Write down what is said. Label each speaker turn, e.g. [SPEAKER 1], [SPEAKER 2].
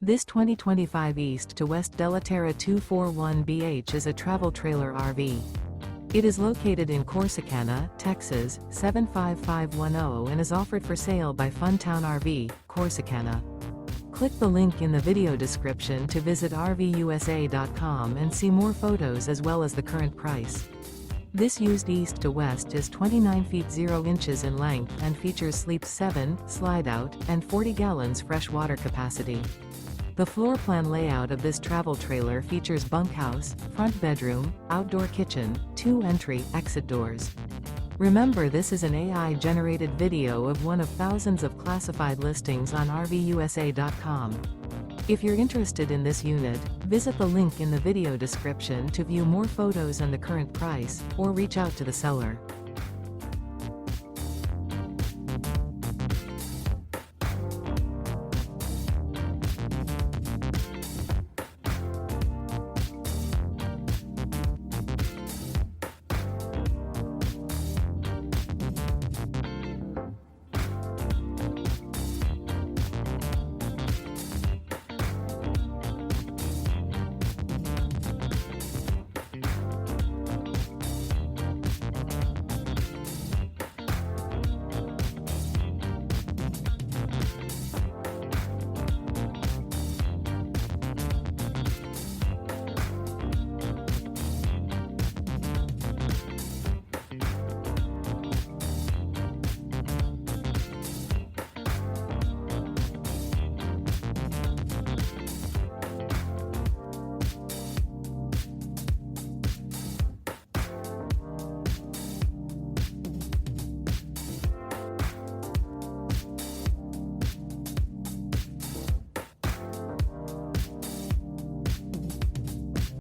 [SPEAKER 1] This 2025 East to West Della Terra 241BH is a travel trailer RV. It is located in Corsicana, Texas, 75510 and is offered for sale by Funtown RV, Corsicana. Click the link in the video description to visit RVUSA.com and see more photos as well as the current price. This used east to west is 29 feet 0 inches in length and features sleep 7, slide-out, and 40 gallons fresh water capacity. The floor plan layout of this travel trailer features bunkhouse, front bedroom, outdoor kitchen, 2 entry/exit doors. Remember, this is an AI-generated video of one of thousands of classified listings on RVUSA.com. If you're interested in this unit, visit the link in the video description to view more photos and the current price, or reach out to the seller.